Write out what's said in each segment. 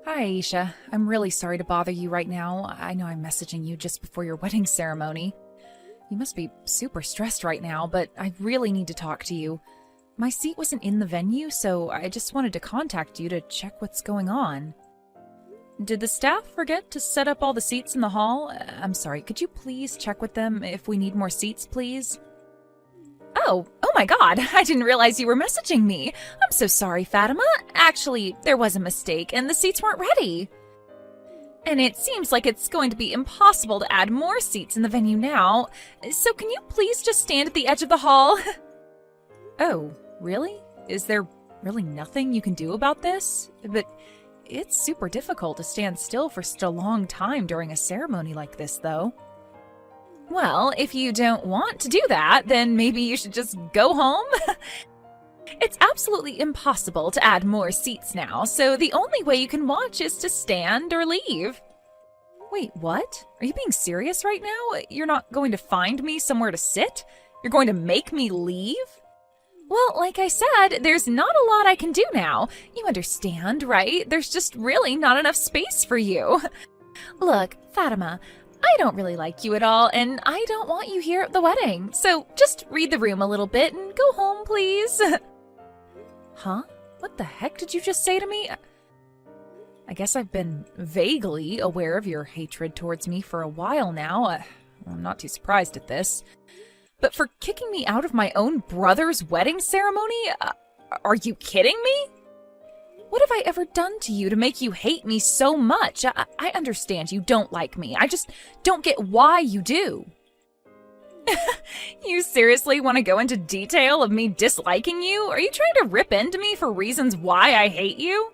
Hi, Aisha. I'm really sorry to bother you right now. I know I'm messaging you just before your wedding ceremony. You must be super stressed right now, but I really need to talk to you. My seat wasn't in the venue, so I just wanted to contact you to check what's going on. Did the staff forget to set up all the seats in the hall? I'm sorry, could you please check with them if we need more seats, please? Oh my god, I didn't realize you were messaging me. I'm so sorry, Fatima. Actually, there was a mistake and the seats weren't ready. And it seems like it's going to be impossible to add more seats in the venue now. So can you please just stand at the edge of the hall? Oh, really? Is there really nothing you can do about this? But it's super difficult to stand still for such a long time during a ceremony like this, though. Well, if you don't want to do that, then maybe you should just go home? It's absolutely impossible to add more seats now, so the only way you can watch is to stand or leave. Wait, what? Are you being serious right now? You're not going to find me somewhere to sit? You're going to make me leave? Well, like I said, there's not a lot I can do now. You understand, right? There's just really not enough space for you. Look, Fatima, I don't really like you at all, and I don't want you here at the wedding. So just read the room a little bit and go home, please. Huh? What the heck did you just say to me? I guess I've been vaguely aware of your hatred towards me for a while now. I'm not too surprised at this. But for kicking me out of my own brother's wedding ceremony? Are you kidding me? What have I ever done to you to make you hate me so much? I understand you don't like me. I just don't get why you do. You seriously want to go into detail of me disliking you? Are you trying to rip into me for reasons why I hate you?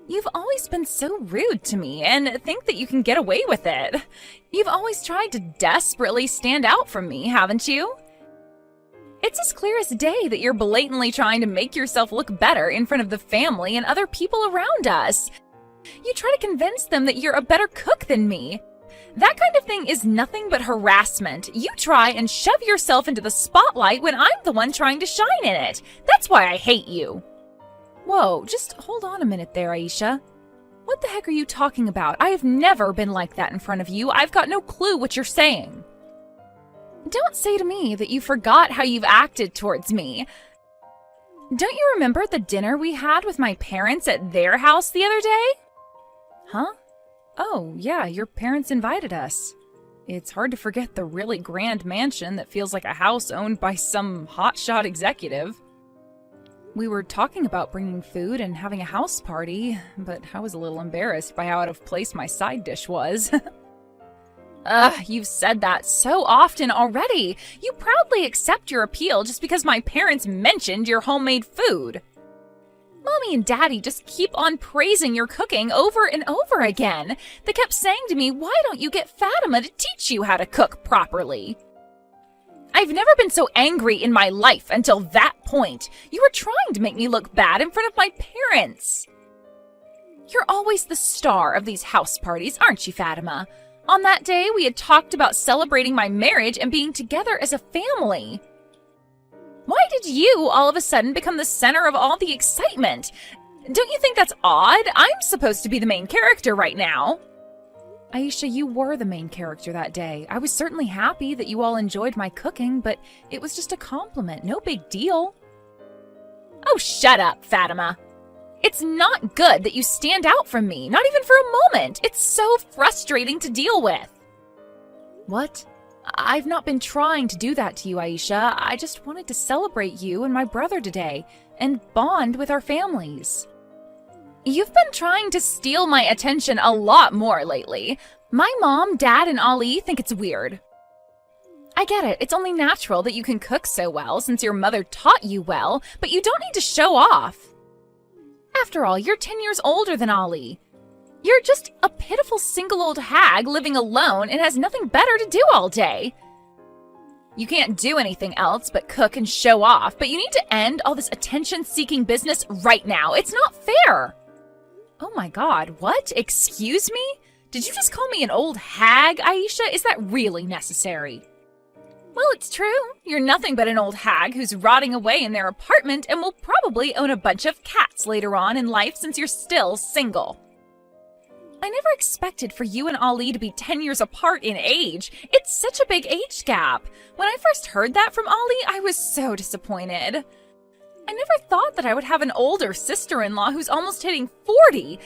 You've always been so rude to me and think that you can get away with it. You've always tried to desperately stand out from me, haven't you? It's as clear as day that you're blatantly trying to make yourself look better in front of the family and other people around us. You try to convince them that you're a better cook than me. That kind of thing is nothing but harassment. You try and shove yourself into the spotlight when I'm the one trying to shine in it. That's why I hate you. Whoa, just hold on a minute there, Aisha. What the heck are you talking about? I have never been like that in front of you. I've got no clue what you're saying. Don't say to me that you forgot how you've acted towards me. Don't you remember the dinner we had with my parents at their house the other day? Huh? Oh, yeah, your parents invited us. It's hard to forget the really grand mansion that feels like a house owned by some hotshot executive. We were talking about bringing food and having a house party, but I was a little embarrassed by how out of place my side dish was. You've said that so often already. You proudly accept your appeal just because my parents mentioned your homemade food. Mommy and Daddy just keep on praising your cooking over and over again. They kept saying to me, why don't you get Fatima to teach you how to cook properly? I've never been so angry in my life until that point. You were trying to make me look bad in front of my parents. You're always the star of these house parties, aren't you, Fatima? On that day, we had talked about celebrating my marriage and being together as a family. Why did you all of a sudden become the center of all the excitement? Don't you think that's odd? I'm supposed to be the main character right now. Aisha, you were the main character that day. I was certainly happy that you all enjoyed my cooking, but it was just a compliment, no big deal. Oh, shut up, Fatima. It's not good that you stand out from me, not even for a moment. It's so frustrating to deal with. What? I've not been trying to do that to you, Aisha. I just wanted to celebrate you and my brother today and bond with our families. You've been trying to steal my attention a lot more lately. My mom, dad, and Ali think it's weird. I get it. It's only natural that you can cook so well since your mother taught you well, but you don't need to show off. After all, you're 10 years older than Ali. You're just a pitiful single old hag living alone and has nothing better to do all day. You can't do anything else but cook and show off, but you need to end all this attention-seeking business right now. It's not fair. Oh my god, what? Excuse me? Did you just call me an old hag, Aisha? Is that really necessary? Well, it's true. You're nothing but an old hag who's rotting away in their apartment and will probably own a bunch of cats later on in life since you're still single. I never expected for you and Ali to be 10 years apart in age. It's such a big age gap. When I first heard that from Ali, I was so disappointed. I never thought that I would have an older sister-in-law who's almost hitting 40.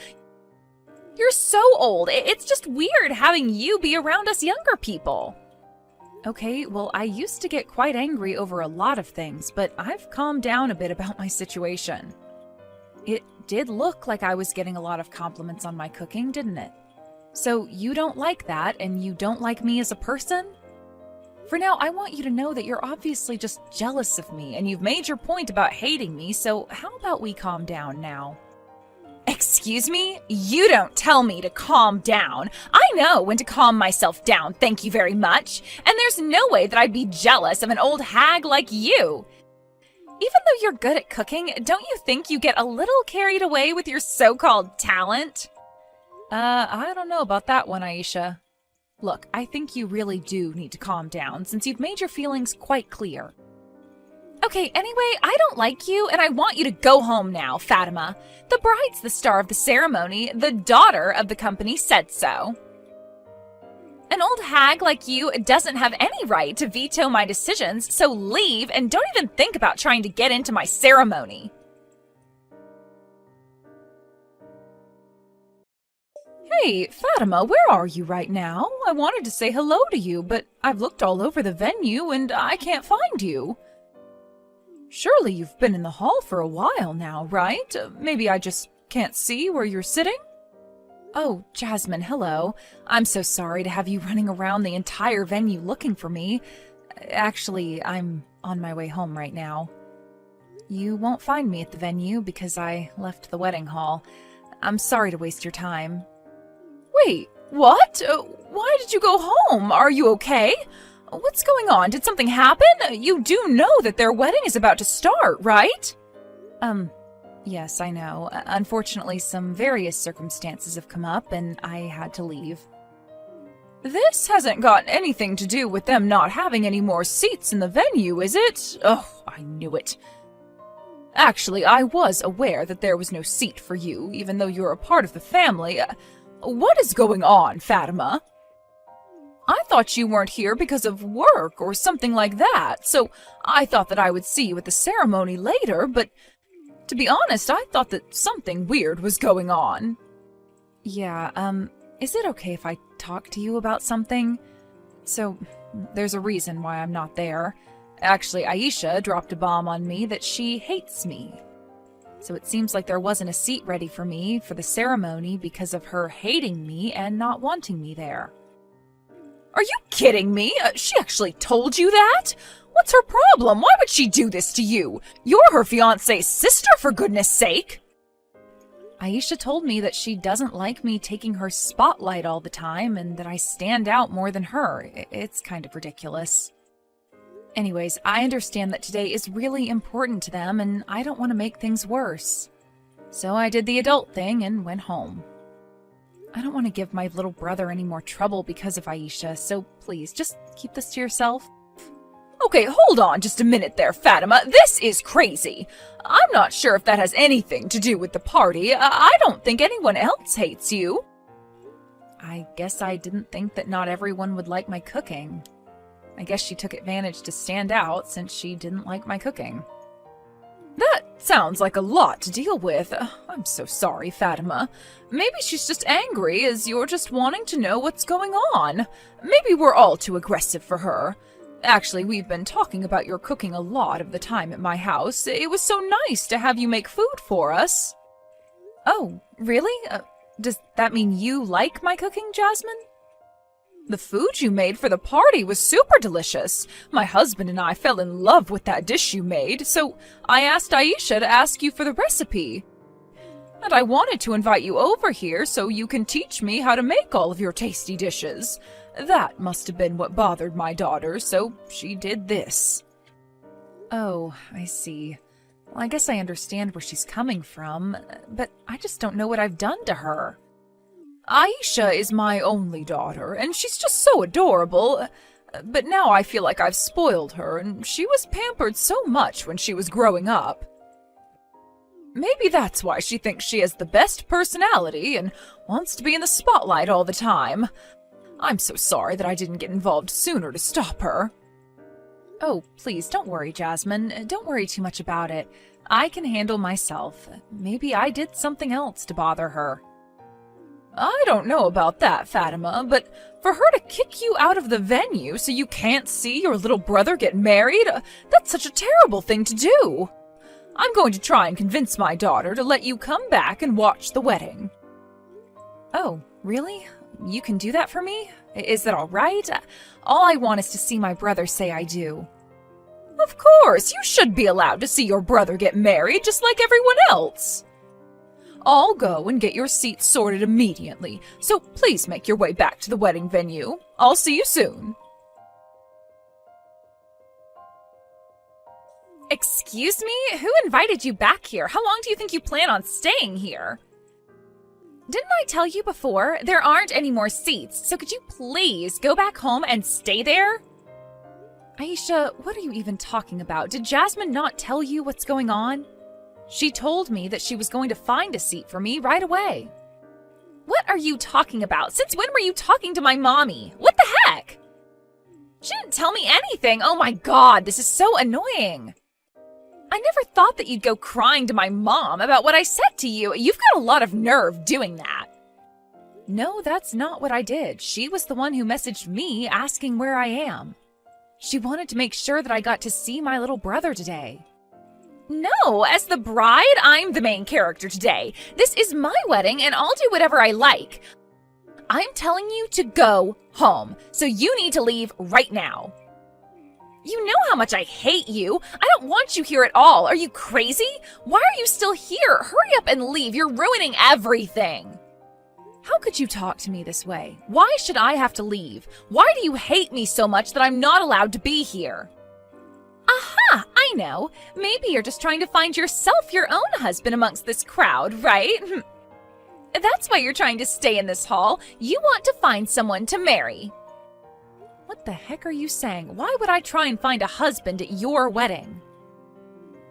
You're so old. It's just weird having you be around us younger people. Okay, well, I used to get quite angry over a lot of things, but I've calmed down a bit about my situation. It did look like I was getting a lot of compliments on my cooking, didn't it? So you don't like that, and you don't like me as a person? For now, I want you to know that you're obviously just jealous of me, and you've made your point about hating me, so how about we calm down now? Excuse me? You don't tell me to calm down. I know when to calm myself down, thank you very much. And there's no way that I'd be jealous of an old hag like you. Even though you're good at cooking, don't you think you get a little carried away with your so-called talent? I don't know about that one, Aisha. Look, I think you really do need to calm down since you've made your feelings quite clear. Okay, anyway, I don't like you, and I want you to go home now, Fatima. The bride's the star of the ceremony. The daughter of the company said so. An old hag like you doesn't have any right to veto my decisions, so leave and don't even think about trying to get into my ceremony. Hey, Fatima, where are you right now? I wanted to say hello to you, but I've looked all over the venue and I can't find you. Surely you've been in the hall for a while now, right? Maybe I just can't see where you're sitting? Oh, Jasmine, hello. I'm so sorry to have you running around the entire venue looking for me. Actually, I'm on my way home right now. You won't find me at the venue because I left the wedding hall. I'm sorry to waste your time. Wait, what? Why did you go home? Are you okay? What's going on? Did something happen? You do know that their wedding is about to start, right? Yes, I know. Unfortunately, some various circumstances have come up and I had to leave. This hasn't got anything to do with them not having any more seats in the venue, is it? Oh, I knew it. Actually, I was aware that there was no seat for you, even though you're a part of the family. What is going on, Fatima? I thought you weren't here because of work or something like that, so I thought that I would see you at the ceremony later, but to be honest, I thought that something weird was going on. Yeah, is it okay if I talk to you about something? So, there's a reason why I'm not there. Actually, Aisha dropped a bomb on me that she hates me. So it seems like there wasn't a seat ready for me for the ceremony because of her hating me and not wanting me there. Are you kidding me? She actually told you that? What's her problem? Why would she do this to you? You're her fiancé's sister, for goodness sake! Aisha told me that she doesn't like me taking her spotlight all the time and that I stand out more than her. It's kind of ridiculous. Anyways, I understand that today is really important to them and I don't want to make things worse. So I did the adult thing and went home. I don't want to give my little brother any more trouble because of Aisha, so please, just keep this to yourself. Okay, hold on just a minute there, Fatima. This is crazy. I'm not sure if that has anything to do with the party. I don't think anyone else hates you. I guess I didn't think that not everyone would like my cooking. I guess she took advantage to stand out since she didn't like my cooking. That sounds like a lot to deal with. I'm so sorry, Fatima. Maybe she's just angry as you're just wanting to know what's going on. Maybe we're all too aggressive for her. Actually, we've been talking about your cooking a lot of the time at my house. It was so nice to have you make food for us. Oh, really? Does that mean you like my cooking, Jasmine? The food you made for the party was super delicious. My husband and I fell in love with that dish you made, so I asked Aisha to ask you for the recipe. And I wanted to invite you over here so you can teach me how to make all of your tasty dishes. That must have been what bothered my daughter, so she did this. Oh, I see. Well, I guess I understand where she's coming from, but I just don't know what I've done to her. Aisha is my only daughter, and she's just so adorable, but now I feel like I've spoiled her, and she was pampered so much when she was growing up. Maybe that's why she thinks she has the best personality and wants to be in the spotlight all the time. I'm so sorry that I didn't get involved sooner to stop her. Oh, please, don't worry, Jasmine. Don't worry too much about it. I can handle myself. Maybe I did something else to bother her. I don't know about that, Fatima, but for her to kick you out of the venue so you can't see your little brother get married, that's such a terrible thing to do. I'm going to try and convince my daughter to let you come back and watch the wedding. Oh, really? You can do that for me? Is that all right? All I want is to see my brother say I do. Of course, you should be allowed to see your brother get married just like everyone else. I'll go and get your seats sorted immediately, so please make your way back to the wedding venue. I'll see you soon. Excuse me? Who invited you back here? How long do you think you plan on staying here? Didn't I tell you before? There aren't any more seats, so could you please go back home and stay there? Aisha, what are you even talking about? Did Jasmine not tell you what's going on? She told me that she was going to find a seat for me right away. What are you talking about? Since when were you talking to my mommy? What the heck? She didn't tell me anything. Oh my god, this is so annoying. I never thought that you'd go crying to my mom about what I said to you. You've got a lot of nerve doing that. No, that's not what I did. She was the one who messaged me asking where I am. She wanted to make sure that I got to see my little brother today. No, as the bride, I'm the main character today. This is my wedding and I'll do whatever I like. I'm telling you to go home, so you need to leave right now. You know how much I hate you. I don't want you here at all. Are you crazy? Why are you still here? Hurry up and leave. You're ruining everything. How could you talk to me this way? Why should I have to leave? Why do you hate me so much that I'm not allowed to be here? Aha, I know. Maybe you're just trying to find yourself your own husband amongst this crowd, right? That's why you're trying to stay in this hall. You want to find someone to marry. What the heck are you saying? Why would I try and find a husband at your wedding?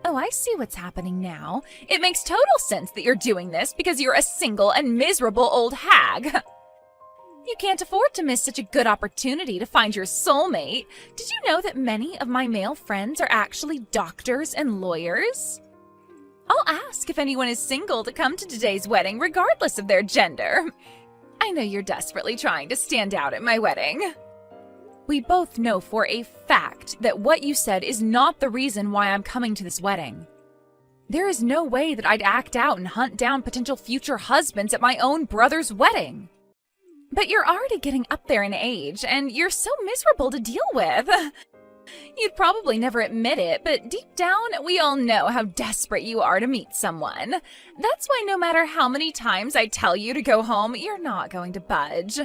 Oh, I see what's happening now. It makes total sense that you're doing this because you're a single and miserable old hag. You can't afford to miss such a good opportunity to find your soulmate. Did you know that many of my male friends are actually doctors and lawyers? I'll ask if anyone is single to come to today's wedding, regardless of their gender. I know you're desperately trying to stand out at my wedding. We both know for a fact that what you said is not the reason why I'm coming to this wedding. There is no way that I'd act out and hunt down potential future husbands at my own brother's wedding. But you're already getting up there in age, and you're so miserable to deal with. You'd probably never admit it, but deep down, we all know how desperate you are to meet someone. That's why no matter how many times I tell you to go home, you're not going to budge.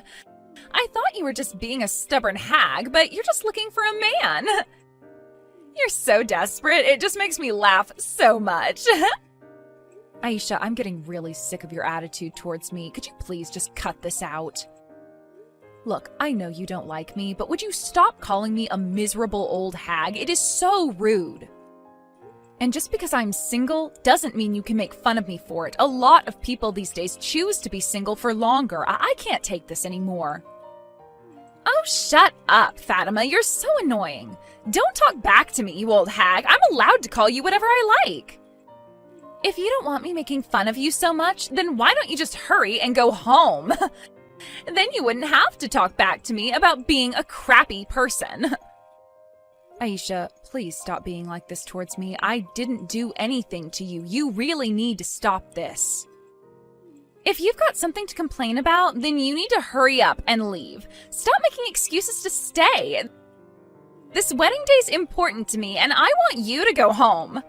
I thought you were just being a stubborn hag, but you're just looking for a man. You're so desperate, it just makes me laugh so much. Aisha, I'm getting really sick of your attitude towards me. Could you please just cut this out? Look, I know you don't like me, but would you stop calling me a miserable old hag? It is so rude. And just because I'm single doesn't mean you can make fun of me for it. A lot of people these days choose to be single for longer. I can't take this anymore. Oh, shut up, Fatima. You're so annoying. Don't talk back to me, you old hag. I'm allowed to call you whatever I like. If you don't want me making fun of you so much, then why don't you just hurry and go home? Then you wouldn't have to talk back to me about being a crappy person. Aisha, please stop being like this towards me. I didn't do anything to you. You really need to stop this. If you've got something to complain about, then you need to hurry up and leave. Stop making excuses to stay. This wedding day's important to me, and I want you to go home.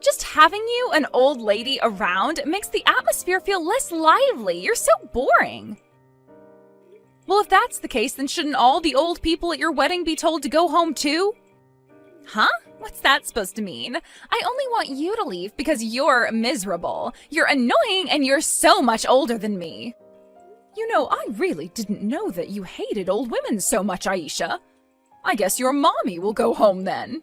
Just having you, an old lady, around makes the atmosphere feel less lively. You're so boring. Well, if that's the case, then shouldn't all the old people at your wedding be told to go home too? Huh? What's that supposed to mean? I only want you to leave because you're miserable. You're annoying and you're so much older than me. You know, I really didn't know that you hated old women so much, Aisha. I guess your mommy will go home then.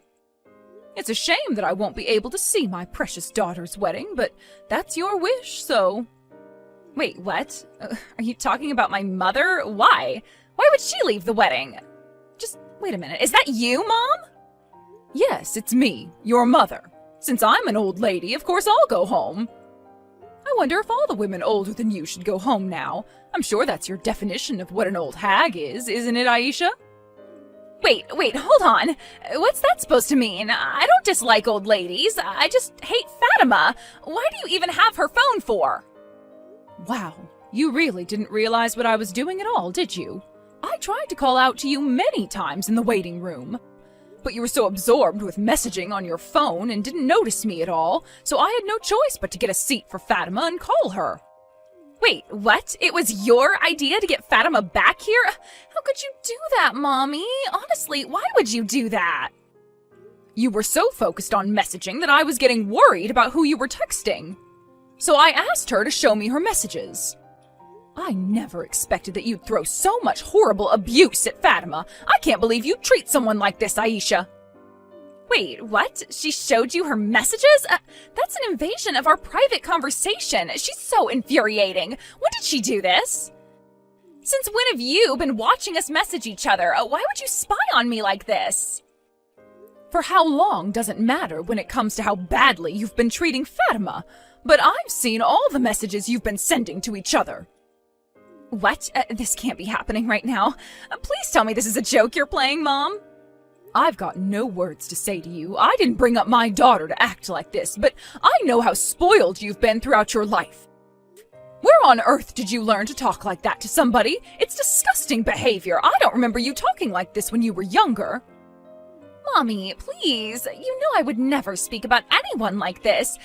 It's a shame that I won't be able to see my precious daughter's wedding, but that's your wish, so... Wait, what? Are you talking about my mother? Why? Why would she leave the wedding? Just wait a minute, is that you, Mom? Yes, it's me, your mother. Since I'm an old lady, of course I'll go home. I wonder if all the women older than you should go home now. I'm sure that's your definition of what an old hag is, isn't it, Aisha? Wait, hold on. What's that supposed to mean? I don't dislike old ladies. I just hate Fatima. Why do you even have her phone for? Wow, you really didn't realize what I was doing at all, did you? I tried to call out to you many times in the waiting room. But you were so absorbed with messaging on your phone and didn't notice me at all, so I had no choice but to get a seat for Fatima and call her. Wait, what? It was your idea to get Fatima back here? How could you do that, Mommy? Honestly, why would you do that? You were so focused on messaging that I was getting worried about who you were texting. So I asked her to show me her messages. I never expected that you'd throw so much horrible abuse at Fatima. I can't believe you treat someone like this, Aisha. Wait, what? She showed you her messages? That's an invasion of our private conversation. She's so infuriating. When did she do this? Since when have you been watching us message each other? Why would you spy on me like this? For how long doesn't matter when it comes to how badly you've been treating Fatima, but I've seen all the messages you've been sending to each other. What? This can't be happening right now. Please tell me this is a joke you're playing, Mom. I've got no words to say to you. I didn't bring up my daughter to act like this, but I know how spoiled you've been throughout your life. Where on earth did you learn to talk like that to somebody? It's disgusting behavior. I don't remember you talking like this when you were younger. Mommy, please. You know I would never speak about anyone like this.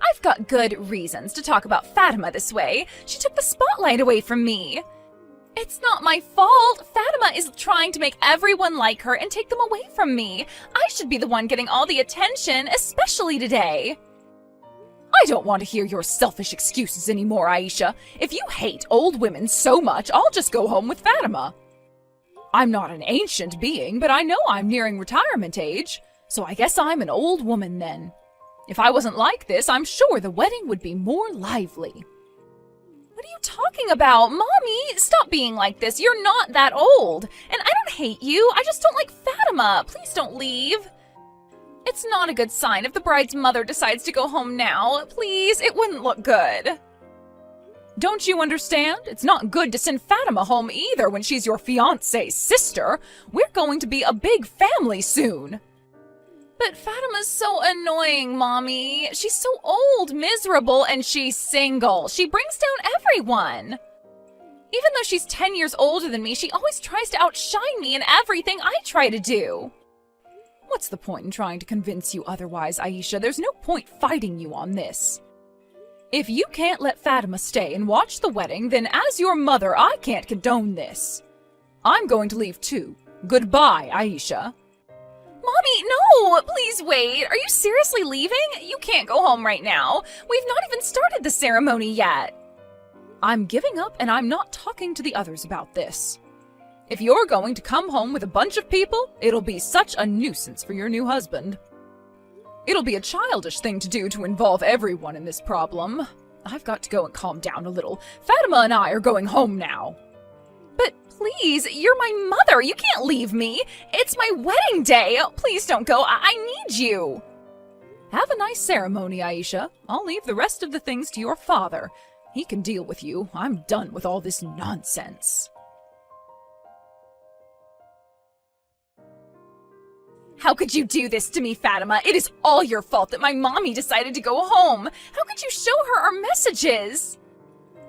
I've got good reasons to talk about Fatima this way. She took the spotlight away from me. It's not my fault. Fatima is trying to make everyone like her and take them away from me. I should be the one getting all the attention, especially today. I don't want to hear your selfish excuses anymore, Aisha. If you hate old women so much, I'll just go home with Fatima. I'm not an ancient being, but I know I'm nearing retirement age, so I guess I'm an old woman then. If I wasn't like this, I'm sure the wedding would be more lively. What are you talking about? Mommy, stop being like this. You're not that old. And I don't hate you. I just don't like Fatima. Please don't leave. It's not a good sign if the bride's mother decides to go home now. Please, it wouldn't look good. Don't you understand? It's not good to send Fatima home either when she's your fiancé's sister. We're going to be a big family soon. But Fatima's so annoying, Mommy. She's so old, miserable, and she's single. She brings down everyone. Even though she's 10 years older than me, she always tries to outshine me in everything I try to do. What's the point in trying to convince you otherwise, Aisha? There's no point fighting you on this. If you can't let Fatima stay and watch the wedding, then as your mother, I can't condone this. I'm going to leave too. Goodbye, Aisha. Mommy, no! Please wait. Are you seriously leaving? You can't go home right now. We've not even started the ceremony yet. I'm giving up and I'm not talking to the others about this. If you're going to come home with a bunch of people, it'll be such a nuisance for your new husband. It'll be a childish thing to do to involve everyone in this problem. I've got to go and calm down a little. Fatima and I are going home now. But please, you're my mother. You can't leave me. It's my wedding day. Please don't go. I need you. Have a nice ceremony, Aisha. I'll leave the rest of the things to your father. He can deal with you. I'm done with all this nonsense. How could you do this to me, Fatima? It is all your fault that my mommy decided to go home. How could you show her our messages?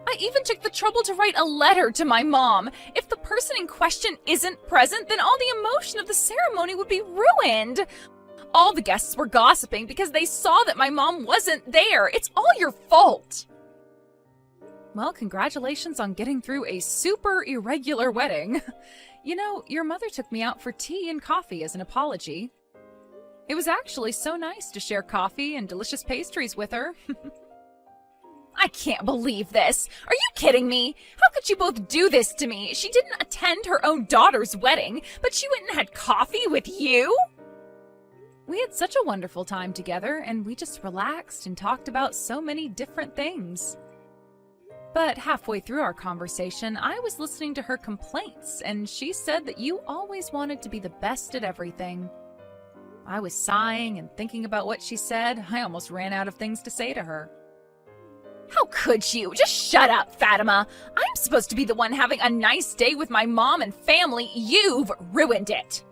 I even took the trouble to write a letter to my mom. If the person in question isn't present, then all the emotion of the ceremony would be ruined. All the guests were gossiping because they saw that my mom wasn't there. It's all your fault. Well, congratulations on getting through a super irregular wedding. You know, your mother took me out for tea and coffee as an apology. It was actually so nice to share coffee and delicious pastries with her. I can't believe this. Are you kidding me? How could you both do this to me? She didn't attend her own daughter's wedding, but she went and had coffee with you? We had such a wonderful time together, and we just relaxed and talked about so many different things. But halfway through our conversation, I was listening to her complaints, and she said that you always wanted to be the best at everything. I was sighing and thinking about what she said. I almost ran out of things to say to her. How could you? Just shut up, Fatima. I'm supposed to be the one having a nice day with my mom and family. You've ruined it.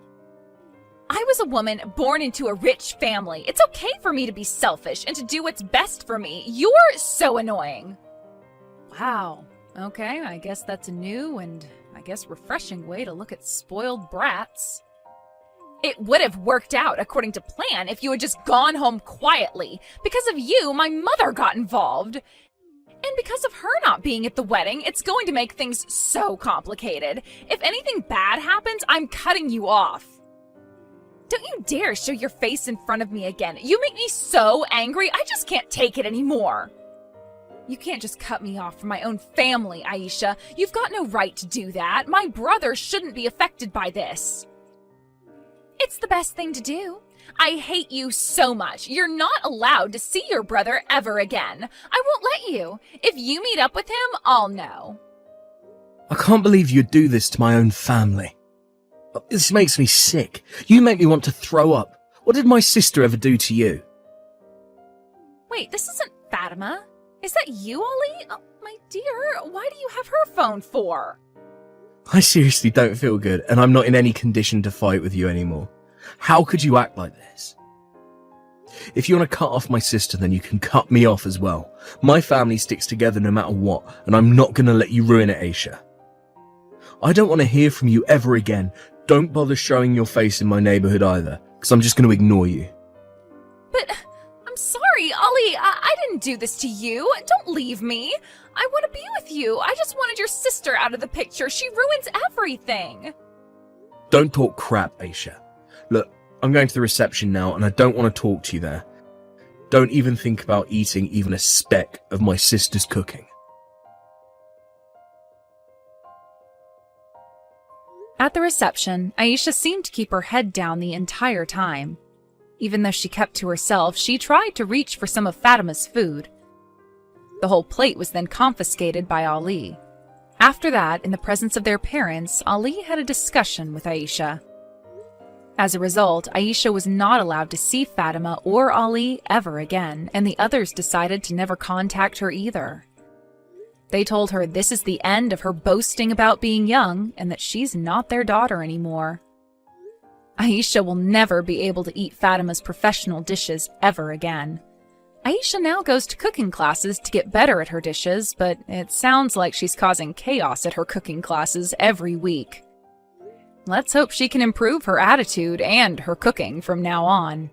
I was a woman born into a rich family. It's okay for me to be selfish and to do what's best for me. You're so annoying. Wow. Okay, I guess that's a new and refreshing way to look at spoiled brats. It would have worked out according to plan if you had just gone home quietly. Because of you, my mother got involved. And because of her not being at the wedding, it's going to make things so complicated. If anything bad happens, I'm cutting you off. Don't you dare show your face in front of me again. You make me so angry, I just can't take it anymore. You can't just cut me off from my own family, Aisha. You've got no right to do that. My brother shouldn't be affected by this. It's the best thing to do. I hate you so much. You're not allowed to see your brother ever again. I won't let you. If you meet up with him, I'll know. I can't believe you'd do this to my own family. This makes me sick. You make me want to throw up. What did my sister ever do to you? Wait, this isn't Fatima. Is that you, Ollie? Oh, my dear, why do you have her phone for? I seriously don't feel good, and I'm not in any condition to fight with you anymore. How could you act like this? If you want to cut off my sister, then you can cut me off as well. My family sticks together no matter what, and I'm not going to let you ruin it, Aisha. I don't want to hear from you ever again. Don't bother showing your face in my neighborhood either, because I'm just going to ignore you. But I'm sorry, Ollie. I didn't do this to you. Don't leave me. I want to be with you. I just wanted your sister out of the picture. She ruins everything. Don't talk crap, Aisha. Look, I'm going to the reception now, and I don't want to talk to you there. Don't even think about eating even a speck of my sister's cooking. At the reception, Aisha seemed to keep her head down the entire time. Even though she kept to herself, she tried to reach for some of Fatima's food. The whole plate was then confiscated by Ali. After that, in the presence of their parents, Ali had a discussion with Aisha. As a result, Aisha was not allowed to see Fatima or Ali ever again, and the others decided to never contact her either. They told her this is the end of her boasting about being young and that she's not their daughter anymore. Aisha will never be able to eat Fatima's professional dishes ever again. Aisha now goes to cooking classes to get better at her dishes, but it sounds like she's causing chaos at her cooking classes every week. Let's hope she can improve her attitude and her cooking from now on.